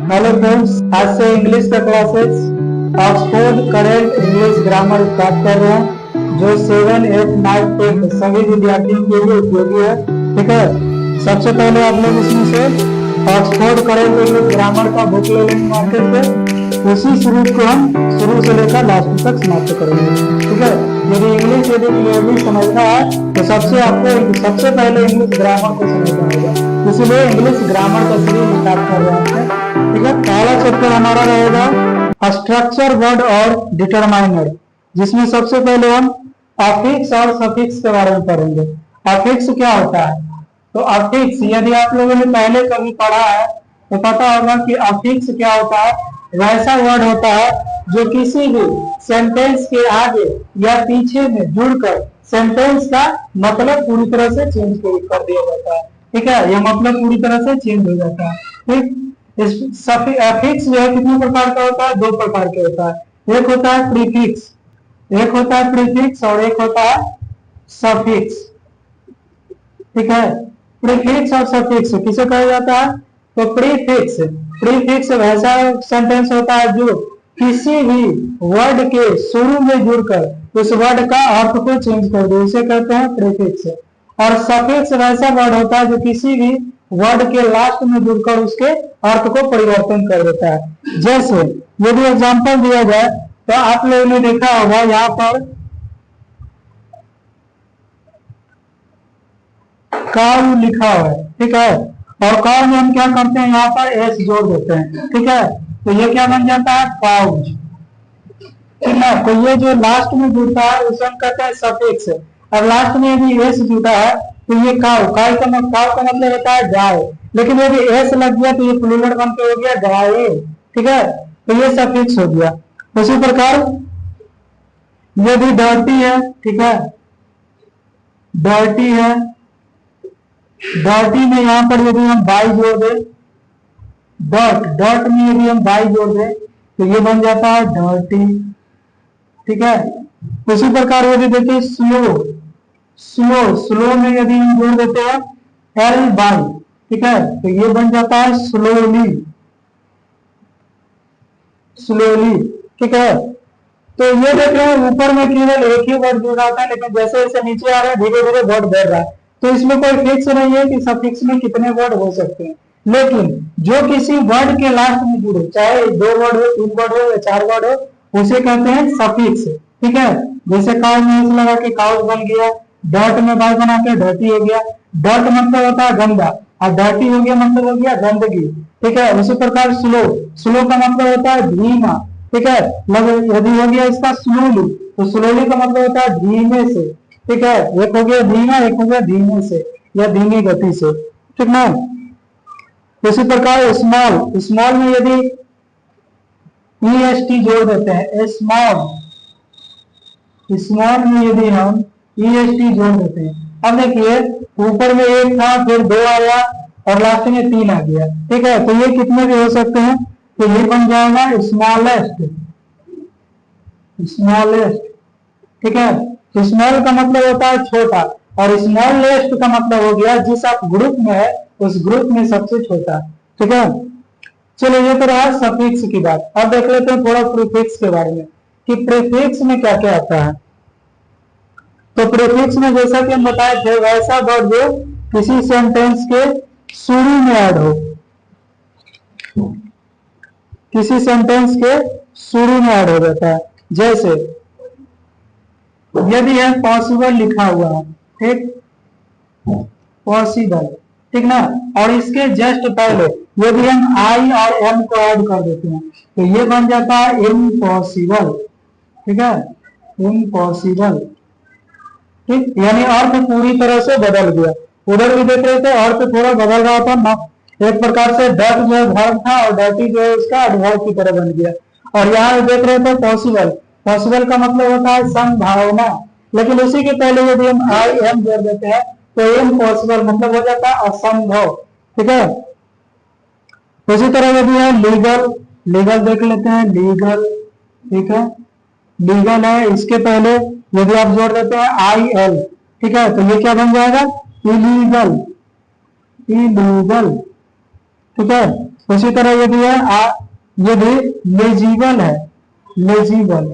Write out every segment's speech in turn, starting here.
Hello friends, आज से English का classes Oxford current English grammar start कर रहे हैं जो 7, 8, 9, 10 सभी विद्यार्थियों के लिए उपयोगी है। ठीक है, सबसे पहले आप लोग इसमें से ऑक्सफोर्ड करेंट इंग्लिश ग्रामर का बुक ले लेंगे मार्केट पे। उसी सीरीज को हम शुरू से लेकर लास्ट तक समाप्त करेंगे। ठीक है, यदि इंग्लिश क्लियरली समझना है तो सबसे पहले इंग्लिश ग्रामर को समझना होगा, इसीलिए इंग्लिश ग्रामर का सीरीज स्टार्ट कर रहे हैं। ठीक है, पहला चैप्टर हमारा रहेगा स्ट्रक्चर वर्ड और डिटरमाइनर, जिसमें सबसे पहले हम अफिक्स और सफिक्स के बारे में पढ़ेंगे। अफिक्स क्या होता है? तो अफिक्स यदि आप लोगों ने पहले कभी पढ़ा है तो पता होगा कि अफिक्स क्या होता है। वैसा वर्ड होता है जो किसी भी सेंटेंस के आगे या पीछे में जुड़कर सेंटेंस का मतलब पूरी तरह से चेंज कर दिया जाता है। ठीक है, यह मतलब पूरी तरह से चेंज हो जाता है। ठीक, अफिक्स जो है कितने प्रकार का होता है? 2 प्रकार के होता है। एक होता है प्रीफिक्स और एक होता है सफिक्स। ठीक है, प्रीफिक्स और सफिक्स किसे कहा जाता है? तो प्रीफिक्स वैसा सेंटेंस होता है जो किसी भी वर्ड के शुरू में जुड़कर उस वर्ड का अर्थ को चेंज कर दे, उसे कहते हैं प्रीफिक्स। और सफिक्स वैसा वर्ड होता है जो किसी भी वर्ड के लास्ट में जुड़कर उसके अर्थ को परिवर्तन कर देता है। जैसे यदि एग्जांपल दिया जाए तो आप लोगों ने देखा होगा यहाँ पर काउ लिखा हुआ है। ठीक है, और काउ में हम क्या करते हैं? यहाँ पर एस जोड़ देते हैं। ठीक है, तो ये क्या बन जाता है? काउज। ठीक है, तो ये जो लास्ट में जुड़ता है उसे हम कहते हैं सफिक्स। और लास्ट में यदि एस जुड़ा है तो ये काउ का मतलब होता है गाय, लेकिन यदि एस लग गया तो ये प्लूरल बन के हो गया गाय। ठीक है, तो ये सफिक्स हो गया। उसी प्रकार यदि डर्टी है, ठीक है, डर्टी है, डर्टी में यहाँ पर यदि हम बाई जोड़ दे, डर्ट में यदि हम बाई जोड़ दे तो ये बन जाता है डर्टी। ठीक है, उसी प्रकार यदि देखिए स्लो में यदि हम जोड़ देते हैं एल बाई, ठीक है, तो ये बन जाता है स्लोली। ठीक है, तो ये देख रहे हैं ऊपर में केवल एक ही वर्ड जुड़ रहा था, लेकिन जैसे जैसे नीचे आ रहा है धीरे धीरे वर्ड बढ़ रहा है। तो इसमें कोई फिक्स नहीं है कि सफिक्स में कितने वर्ड हो सकते हैं, लेकिन जो किसी वर्ड के लास्ट में जुड़े, चाहे 2 वर्ड हो, 3 वर्ड हो या 4 वर्ड हो, उसे कहते हैं सफिक्स। ठीक है, जैसे काउ में इस लगा के काउस बन गया, डर्ट में बाय बना के डर्टी हो गया। डर्ट मतलब होता है गंदा और डर्टी हो गया मतलब हो गया गंदगी। ठीक है, उसी प्रकार स्लो का मतलब होता है धीमा। ठीक है, यदि हो गया इसका स्लोली तो स्लोली का मतलब होता है धीमे से। ठीक है, एक हो गया धीमा, एक हो गया धीमे से या धीमी गति से। ठीक ना, इसी प्रकार स्मॉल में यदि EST जोड़ देते हैं, स्मॉल में यदि हम EST जोड़ देते हैं, अब देखिए ऊपर में 1 था, फिर 2 आया और लास्ट में 3 आ गया। ठीक है, तो ये कितने भी हो सकते हैं? तो ये बन जाएगा स्मॉलेस्ट। ठीक है, स्मॉल का मतलब होता है छोटा और स्मॉलेस्ट का मतलब हो गया जिस आप ग्रुप में है उस ग्रुप में सबसे छोटा। ठीक है, चलो ये तो रहा सफिक्स की बात। अब देख लेते हैं थोड़ा प्रीफिक्स के बारे में कि प्रीफिक्स में क्या क्या आता है। तो प्रीफिक्स में जैसा कि हम बताए थे वैसा वर्ड जो किसी सेंटेंस के शुरू में ऐड हो, किसी सेंटेंस के शुरू में ऐड हो जाता है। जैसे यदि है पॉसिबल लिखा हुआ है, ठीक, पॉसिबल, ठीक ना, और इसके जस्ट पहले यदि हम आई और एम को ऐड कर देते हैं तो ये बन जाता है इम्पॉसिबल। ठीक है, इम्पॉसिबल। ठीक, यानी अर्थ पूरी तरह से बदल गया। उधर भी देख रहे थे अर्थ थोड़ा बदल रहा था ना, एक प्रकार से डर्ट जो है वर्ब था और डर्टी जो है उसका एडवर्ब की तरह बन गया। और यहाँ देख रहे थे पॉसिबल का मतलब होता है संभावना, लेकिन उसी के पहले यदि हम आई एम जोड़ देते हैं तो इम्पॉसिबल मतलब हो जाता है असंभव। ठीक है, उसी तरह यदि है लीगल देख लेते हैं, लीगल। ठीक है, लीगल है, इसके पहले यदि आप जोड़ देते हैं आई एल, ठीक है, तो ये क्या बन जाएगा? इलीगल। ठीक है। उसी तरह ये भी है ये भी लेजिबल है, लेजिबल,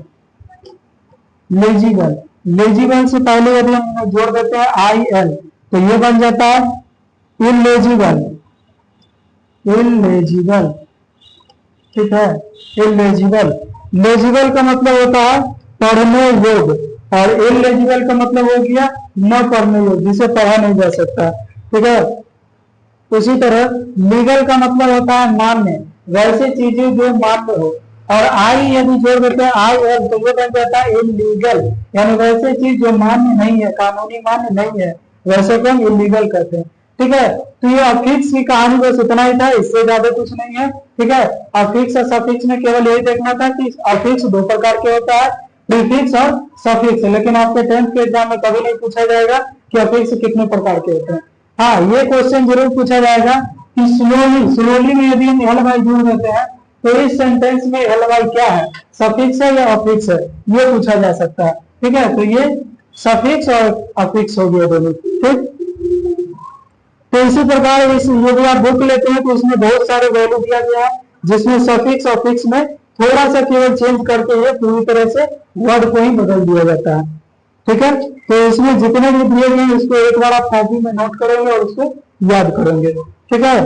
लेजिबल, लेजिबल से पहले यदि हम जोड़ देते हैं आई एल तो ये बन जाता है इलेजिबल, इलेजिबल, ठीक है, इलेजिबल। लेजिबल का मतलब होता है पढ़ने योग्य और इलेजिबल का मतलब हो गया न पढ़ने योग्य, जिसे पढ़ा नहीं जा सकता, ठीक है। उसी तरह लीगल का मतलब होता है मान्य, वैसी चीजें जो मान्य हो, और आई यदि जोड़ देते हैं आई एल तो ये बन जाता है इलीगल, यानी वैसे चीज जो मान्य नहीं है, कानूनी मान्य नहीं है, वैसे को हम इलीगल कहते हैं, ठीक है। तो ये अफिक्स की कहानी बस इतना ही था, इससे ज्यादा कुछ नहीं है, ठीक है। अफिक्स और सफिक्स में केवल यही देखना था कि अफिक्स दो प्रकार के होता है, प्रीफिक्स और सफिक्स, लेकिन आपके 10th के एग्जाम में कभी नहीं पूछा जाएगा कि अफिक्स कितने प्रकार के होते हैं। हाँ, ये क्वेश्चन जरूर पूछा जाएगा कि स्लोली, स्लोली में यदि हम एल वाई जोड़ देते हैं तो इस सेंटेंस में एल वाई क्या है, सफिक्स है या अफिक्स है, ये पूछा जा सकता है, ठीक है। तो ये सफिक्स और अफिक्स हो गया दोनों, ठीक। तो इसी प्रकार इस यदि आप बुक लेते हैं तो इसमें बहुत सारे वैल्यू दिया गया है, जिसमें सफिक्स और अफिक्स में थोड़ा सा केवल चेंज करके ये पूरी तरह से वर्ड को ही बदल दिया जाता है, ठीक है। तो इसमें जितने भी दिए गए हैं इसको एक बार आप कॉपी में नोट करेंगे और उसको याद करेंगे, ठीक है।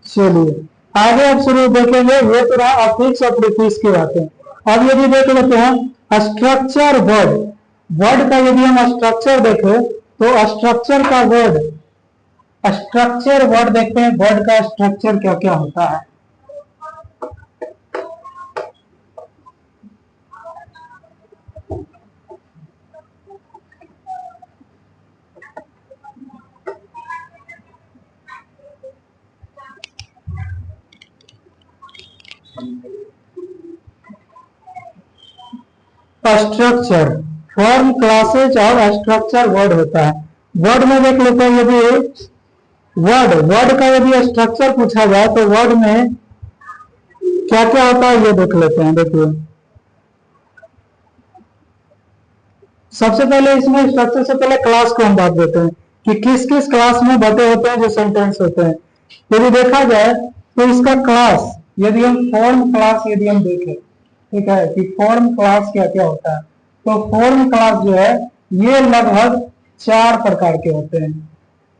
चलिए आगे अब शुरू देखेंगे, ये तो रहा अफिक्स और प्रीफिक्स की बातें। अब यदि देख लेते हैं स्ट्रक्चर वर्ड, वर्ड का यदि हम स्ट्रक्चर देखें तो स्ट्रक्चर का वर्ड, स्ट्रक्चर वर्ड देखते हैं, वर्ड का स्ट्रक्चर क्या क्या होता है। स्ट्रक्चर फॉर्म क्लासेज और स्ट्रक्चर वर्ड होता है। वर्ड में देख लेते हैं, यदि वर्ड, वर्ड का यदि स्ट्रक्चर पूछा जाए तो वर्ड में क्या क्या होता है ये देख लेते हैं। देखिए सबसे पहले इसमें स्ट्रक्चर से पहले क्लास को हम बात देते हैं कि किस किस क्लास में बटे होते हैं जो सेंटेंस होते हैं। यदि देखा जाए तो इसका क्लास, यदि हम फॉर्म क्लास यदि हम देखें, ठीक है, कि फॉर्म क्लास क्या क्या होता है, तो फॉर्म क्लास जो है ये लगभग 4 प्रकार के होते हैं,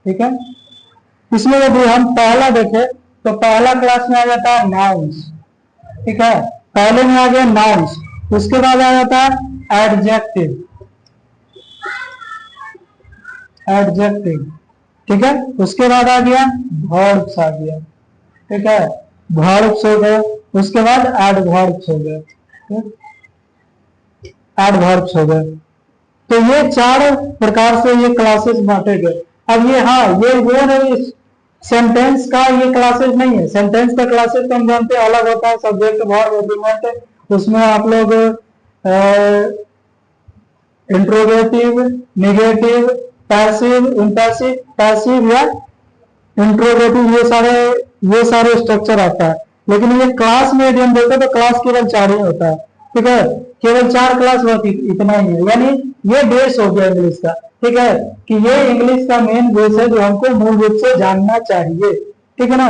ठीक है। इसमें यदि हम पहला देखें तो पहला क्लास में आ जाता है नाउन्स, ठीक है, पहले में आ गया नाउन्स, उसके बाद आ जाता है एडजेक्टिव, एडजेक्टिव, ठीक है, उसके बाद आ गया वर्ब्स आ गया, ठीक है, वर्ब्स हो गए, उसके बाद एडवर्ब्स हो गए, एडवर्ब्स हो गए। तो ये 4 प्रकार से ये क्लासेस बांटे गए। अब ये, हाँ, ये वो नहीं, सेंटेंस का ये क्लासेस नहीं है, सेंटेंस का क्लासेस तो हम जानते हैं अलग होता है, सब्जेक्ट वर्ब एग्रीमेंट, उसमें आप लोग interrogative, negative, passive, impassive, passive या इंट्रोगेटिव, ये सारे स्ट्रक्चर आता है। लेकिन ये क्लास में यदि हम देखते हैं तो क्लास केवल 4 ही होता है, ठीक है, केवल 4 क्लास होती, इतना ही है, यानी ये बेस हो गया इंग्लिश का, ठीक है, कि ये इंग्लिश का मेन बेस है जो हमको मूल रूप से जानना चाहिए, ठीक है ना।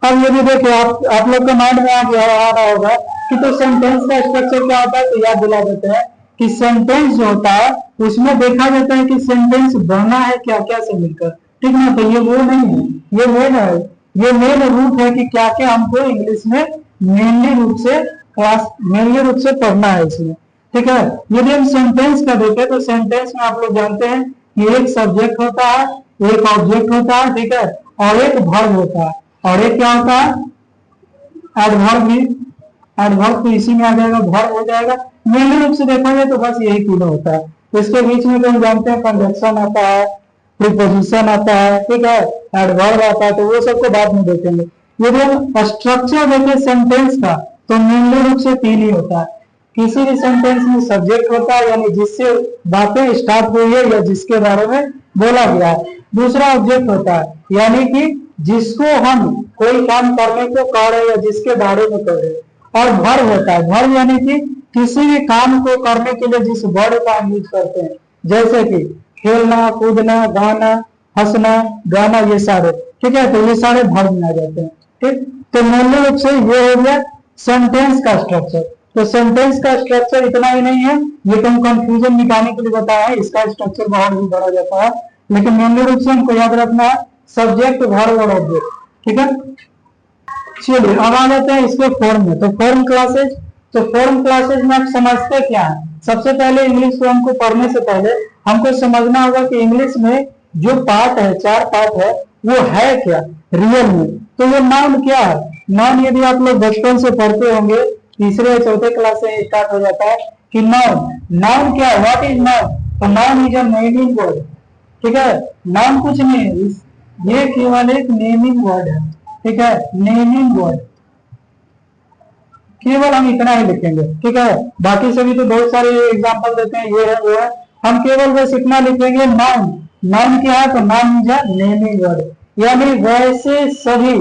अब यदि देखिए आप लोग के माइंड में आ रहा होगा कि तो सेंटेंस का स्ट्रक्चर क्या होता है, तो याद दिला देते हैं कि सेंटेंस जो होता है उसमें देखा जाता है कि सेंटेंस बना है क्या क्या से मिलकर, ठीक ना। तो ये वो नहीं है, ये मेन है, ये मेन रूट है कि क्या क्या हमको इंग्लिश में मेनली रूप से मेनली रूप से पढ़ना है इसमें, ठीक है। यदि हम सेंटेंस का देखें तो सेंटेंस में आप लोग जानते हैं कि एक सब्जेक्ट होता है, एक ऑब्जेक्ट होता है, ठीक है, और एक वर्ब होता है, और एक क्या होता है, एडवर्ब भी, एडवर्ब तो इसी में आ जाएगा, वर्ब हो जाएगा। मेनली रूप से देखा जाए तो बस यही तीनों होता है। इसके बीच में तो हम जानते हैं कंजक्शन आता है, प्रीपोजिशन आता है, ठीक है, एडवर्ब आता है, तो वो सबको बाद में देखेंगे। यदि हम स्ट्रक्चर देखें सेंटेंस का तो मेनली रूप से 3 ही होता है। किसी भी सेंटेंस में सब्जेक्ट होता है, यानी जिससे बातें स्टार्ट हुई है या जिसके बारे में बोला गया है। दूसरा ऑब्जेक्ट होता है, यानी कि जिसको हम कोई काम करने को कह रहे हैं या जिसके बारे में कह रहे हैं। और वर्ब होता है, वर्ब यानी कि किसी भी काम को करने के लिए जिस वर्ड का हम यूज करते हैं, जैसे कि खेलना, कूदना, गाना, हंसना, गाना, ये सारे। ठीक है, तो ये सारे वर्ब में आ जाते हैं। ठीक, तो मूल रूप से ये हो गया सेंटेंस का स्ट्रक्चर। तो सेंटेंस का स्ट्रक्चर इतना ही नहीं है, ये तो हम कंफ्यूजन मिटाने के लिए बताया है, इसका स्ट्रक्चर बहुत ही बड़ा जाता है, लेकिन मूल रूप से हमको याद रखना है सब्जेक्ट वर्ब और ऑब्जेक्ट। ठीक है, चलिए अब आ जाते हैं इसके फॉर्म में। तो फॉर्म क्लासेज, तो फॉर्म क्लासेज में आप समझते क्या है? सबसे पहले इंग्लिश को हमको पढ़ने से पहले हमको समझना होगा कि इंग्लिश में जो पार्ट है, 4 पार्ट है, वो है क्या रियल में। तो ये नाउन क्या है? नाउन यदि आप लोग बचपन से पढ़ते होंगे, तीसरे या चौथे क्लास से स्टार्ट हो जाता है कि नाउन, नाउन क्या है, व्हाट इज नाउन? तो noun is a naming word. ठीक है, नाउन कुछ नहीं है, ये केवल एक नेमिंग वर्ड है। ठीक है, नेमिंग वर्ड, केवल हम इतना ही लिखेंगे। ठीक है, बाकी सभी तो बहुत सारे एग्जांपल देते हैं, ये है वो है, हम केवल बस इतना लिखेंगे नाउन। नाउन क्या है? तो noun is a naming word, यानी वैसे सभी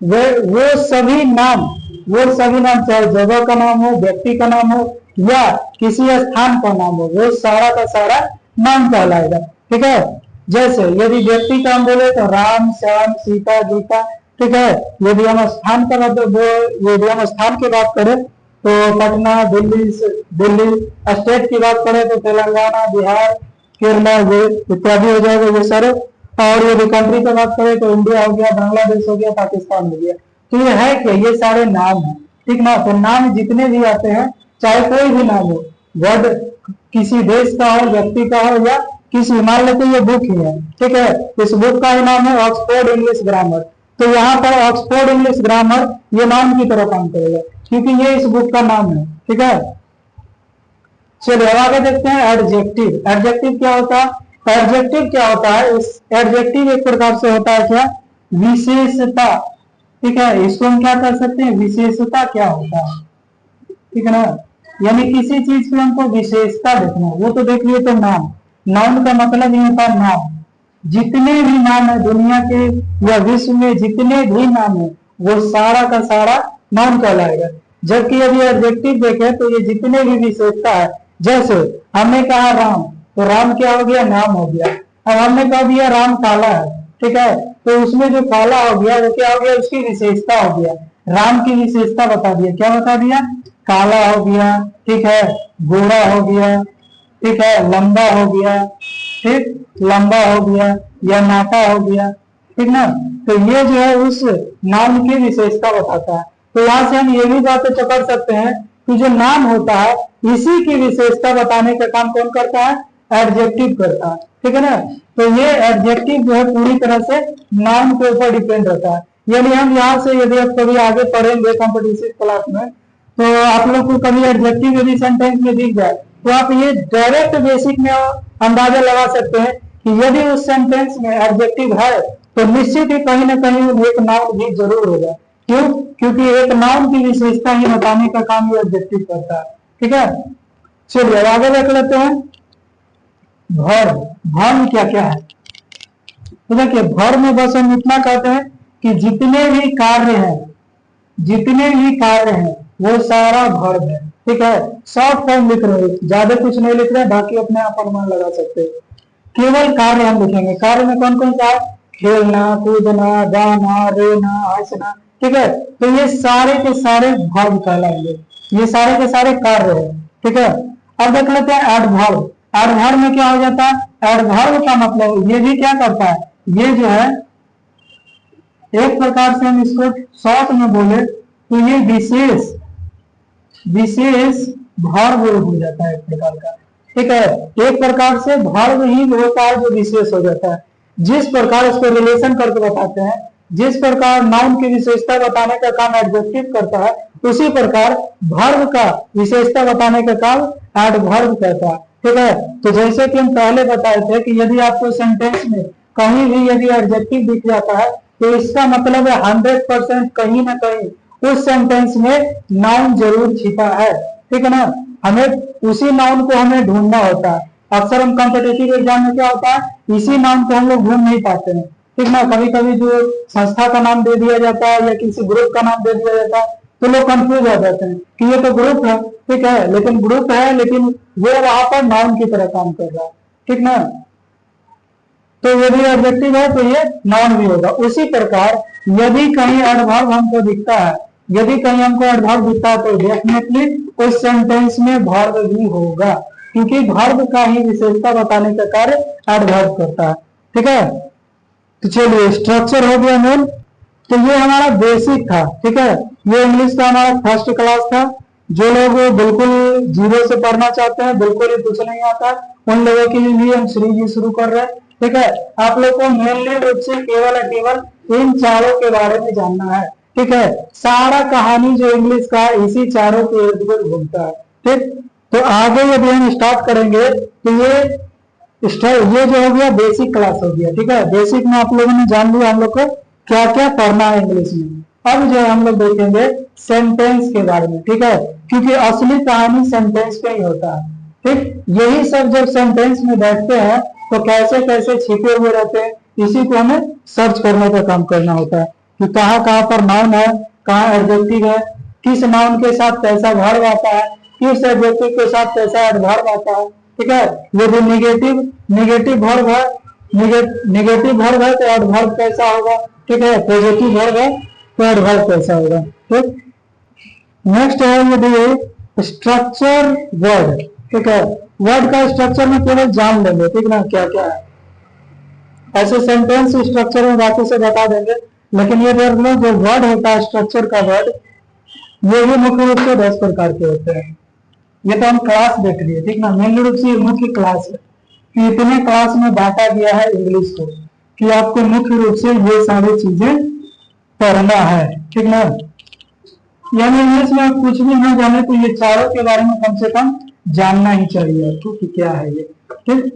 वो सभी नाम, वो सभी नाम, चाहे जगह का नाम हो, व्यक्ति का नाम हो या किसी स्थान का नाम हो, वो सारा का सारा नाम कहलाएगा। ठीक है, जैसे यदि व्यक्ति का हम बोले तो राम, श्याम, सीता, गीता। ठीक है, यदि हम स्थान का मतलब यदि हम स्थान की बात करें तो पटना, दिल्ली, स्टेट की बात करें तो तेलंगाना, बिहार, केरला, ये इत्यादि हो जाएगा ये सारे। और यदि कंट्री की बात करें तो इंडिया हो गया, बांग्लादेश हो गया, पाकिस्तान हो गया। तो ये है क्या? ये सारे नाम है। ठीक ना, तो नाम जितने भी आते हैं, चाहे कोई भी नाम हो, वर्ड किसी देश का हो, व्यक्ति का हो या किसी, मान लेते ये बुक ही है। ठीक है, इस बुक का ही नाम है ऑक्सफोर्ड इंग्लिश ग्रामर। तो यहाँ पर ऑक्सफोर्ड इंग्लिश ग्रामर ये नाम की तरह काम करेगा क्योंकि ये इस बुक का नाम है। ठीक है, चलिए अब आगे देखते हैं एडजेक्टिव। एडजेक्टिव क्या होता है? एडजेक्टिव क्या होता है? इस एडजेक्टिव एक प्रकार से होता है क्या? विशेषता। ठीक है, इसको हम क्या कर सकते हैं? विशेषता क्या होता है? ठीक है ना, यानी किसी चीज की हमको विशेषता देखना, वो तो देख लिए तो नाम। नाउन का मतलब ये होता है नाम। जितने भी नाम है दुनिया के या विश्व में, जितने भी नाम है वो सारा का सारा नाउन कहलाएगा। जबकि यदि एडजेक्टिव देखें तो ये जितने भी विशेषता है, जैसे हमने कहा राम, तो राम क्या हो गया? नाम हो गया। अब हमने कह दिया राम काला है। ठीक है, तो उसमें जो काला हो गया वो क्या हो गया? उसकी विशेषता हो गया। राम की विशेषता बता दिया। क्या बता दिया? काला हो गया। ठीक है, गोरा हो गया। ठीक है, लंबा हो गया। ठीक, लंबा हो गया या नाटा हो गया। ठीक ना, तो ये जो है उस नाम की विशेषता बताता है। तो यहाँ से हम ये भी बात पकड़ सकते हैं कि जो नाम होता है इसी की विशेषता बताने का काम कौन करता है? एडजेक्टिव करता है। ठीक है ना, तो ये एडजेक्टिव जो है पूरी तरह से नाउन के ऊपर डिपेंड रहता है। यानी हम यहाँ से यदि आप कभी आगे पढ़ेंगे कॉम्पिटिटिव क्लास में, तो आप लोग को कभी एडजेक्टिव यदि सेंटेंस में दिख जाए तो आप ये डायरेक्ट बेसिक में अंदाजा लगा सकते हैं कि यदि उस सेंटेंस में एडजेक्टिव है तो निश्चित ही कहीं ना कहीं एक नाउन भी जरूर होगा। क्यों? क्योंकि एक नाउन की विशेषता ही बताने का काम ये एडजेक्टिव करता है। ठीक है, चलिए आगे देख लेते हैं वर्ब। वर्ब क्या क्या है? तो देखिए वर्ब में बस हम इतना कहते हैं कि जितने भी कार्य हैं, जितने भी कार्य हैं वो सारा वर्ब है। ठीक है, शॉर्ट फॉर्म लिख रहे हैं, ज्यादा कुछ नहीं लिख रहे हैं, बाकी अपने आप अनुमान लगा सकते हैं। केवल कार्य हम लिखेंगे। कार्य में कौन कौन सा है? खेलना, कूदना, गाना, रेना, हंसना। ठीक है, तो ये सारे के सारे वर्ब कहलाएंगे, ये सारे के सारे कार्य है। ठीक है, अब देख लेते हैं एडवर्ब। एडवर्ब में क्या हो जाता है? एडवर्ब का मतलब ये भी क्या करता है? ये जो है एक प्रकार से हम इसको शॉर्ट में बोले तो ये विशेष वर्ब हो जाता है एक प्रकार का। ठीक है, एक प्रकार से वर्ब ही होता है जो विशेष हो जाता है। जिस प्रकार उसको रिलेशन करके बताते हैं, जिस प्रकार नाउन की विशेषता बताने का काम एडजेक्टिव करता है, उसी प्रकार वर्ब का विशेषता बताने का काम एडवर्ब करता है। ठीक है, तो जैसे कि हम पहले बताए थे कि यदि आपको सेंटेंस में कहीं भी यदि एडजेक्टिव दिख जाता है तो इसका मतलब है 100% कहीं ना कहीं उस सेंटेंस में नाउन जरूर छिपा है। ठीक है ना, हमें उसी नाउन को हमें ढूंढना होता है। अक्सर हम कॉम्पिटिटिव एग्जाम में क्या होता है, इसी नाउन को हम लोग ढूंढ नहीं पाते हैं। ठीक ना, कभी कभी जो संस्था का नाम दे दिया जाता है या किसी ग्रुप का नाम दे दिया जाता है तो लोग कंफ्यूज हो जाते हैं कि ये तो ग्रुप है। ठीक है, लेकिन ग्रुप है, लेकिन वो वहां पर नाउन की तरह काम कर रहा है। ठीक ना, तो यदि एडजेक्टिव है तो ये नाउन भी होगा। उसी प्रकार यदि कहीं एडवर्ब हमको दिखता है, यदि कहीं हमको एडवर्ब दिखता है तो डेफिनेटली उस सेंटेंस में वर्ब भी होगा, क्योंकि वर्ब का ही विशेषता बताने का कार्य एडवर्ब करता है। ठीक है, तो चलिए स्ट्रक्चर हो गया मेन। तो ये हमारा बेसिक था। ठीक है, ये इंग्लिश का हमारा फर्स्ट क्लास था। जो लोग बिल्कुल जीरो से पढ़ना चाहते हैं, बिल्कुल ही कुछ नहीं आता, उन लोगों के लिए हम सीरीज शुरू कर रहे हैं। ठीक है, आप लोग को मेनली रूप से केवल और केवल इन चारों के बारे में जानना है। ठीक है, सारा कहानी जो इंग्लिश का इसी चारों के इर्द गिर्द घूमता है। ठीक, तो आगे यदि हम स्टार्ट करेंगे तो ये जो हो गया बेसिक क्लास हो गया। ठीक है, बेसिक में आप लोगों ने जान लिया हम लोग को क्या क्या पढ़ना है इंग्लिश में। अब जो है हम लोग देखेंगे सेंटेंस के बारे में। ठीक है, क्योंकि असली कहानी सेंटेंस पे ही होता है। ठीक, यही सब जब सेंटेंस में बैठते हैं तो कैसे कैसे छिपे हुए रहते हैं, इसी को हमें सर्च करने का काम करना होता है कि कहाँ कहाँ पर नाउन है, कहाँ एडजेक्टिव है, किस नाउन के साथ कैसा वर्ब आता है, किस एडजेक्टिव के साथ कैसा एडवर्ब आता है। ठीक है, यदि निगेटिव वर्ब है, निगेटिव वर्ब है तो एडवर्ब कैसा होगा। ठीक है, पॉजिटिव वर्ब है तो एडवर्ब कैसा होगा। ठीक, नेक्स्ट है यदि स्ट्रक्चर वर्ड। ठीक है, वर्ड का स्ट्रक्चर में केवल जान लेंगे। ठीक ना, क्या क्या है, ऐसे सेंटेंस स्ट्रक्चर में बातों से बता देंगे, लेकिन ये देख लो जो वर्ड होता है स्ट्रक्चर का वर्ड, ये भी मुख्य रूप से 10 प्रकार के होते हैं। ये तो हम क्लास देख लिए। ठीक ना, मेन रूप से मुख्य क्लास है कि इतने क्लास में बांटा गया है इंग्लिश को कि आपको मुख्य रूप से ये सारी चीजें पढ़ना है। ठीक ना, यानी इंग्लिश में आप कुछ भी ना जाने तो ये चारों के बारे में कम से कम जानना ही चाहिए आपको कि क्या है ये। ठीक,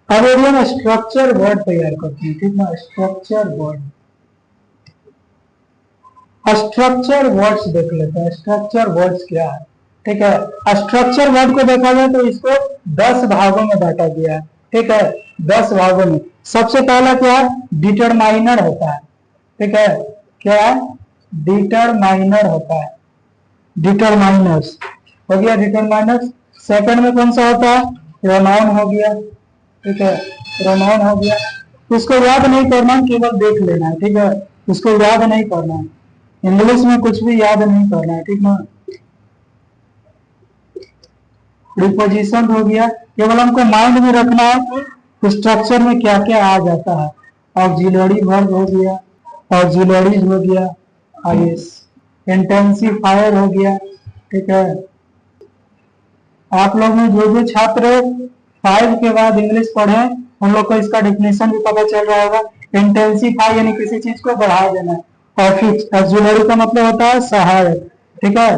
अब यदि हम स्ट्रक्चर वर्ड तैयार करते हैं। ठीक ना, स्ट्रक्चर वर्ड, स्ट्रक्चर वर्ड्स देख लेते हैं। स्ट्रक्चर वर्ड्स क्या है। ठीक है, स्ट्रक्चर वर्ड को देखा जाए तो इसको 10 भागों में बांटा गया है। ठीक है, 10 भागों में। सबसे पहला क्या है, डिटरमाइनर होता है। ठीक है, क्या है, डिटरमाइनर होता है, डिटरमाइनर्स हो गया, डिटरमाइनर्स। सेकंड में कौन सा होता है, प्रोनाउन हो गया। ठीक है, प्रोनाउन हो गया, इसको याद नहीं करना, केवल देख लेना है। ठीक है, इसको याद नहीं करना है, इंग्लिश में कुछ भी याद नहीं करना है। ठीक ना, प्रीपोजिशन हो गया, केवल हमको माइंड में रखना है स्ट्रक्चर में क्या क्या आ जाता है। ऑक्सिलरी वर्ब हो गया, ऑक्सिलरीज हो गया, आईएस, इंटेंसिफायर हो गया। ठीक है, आप लोग में जो जो छात्र 5 के बाद इंग्लिश पढ़े उन लोग को इसका डेफिनेशन भी पता चल रहा होगा। इंटेंसिफाई यानी किसी चीज को बढ़ा देना, और फिक्स, ऑक्सिलरी का मतलब होता है सहायक। ठीक है,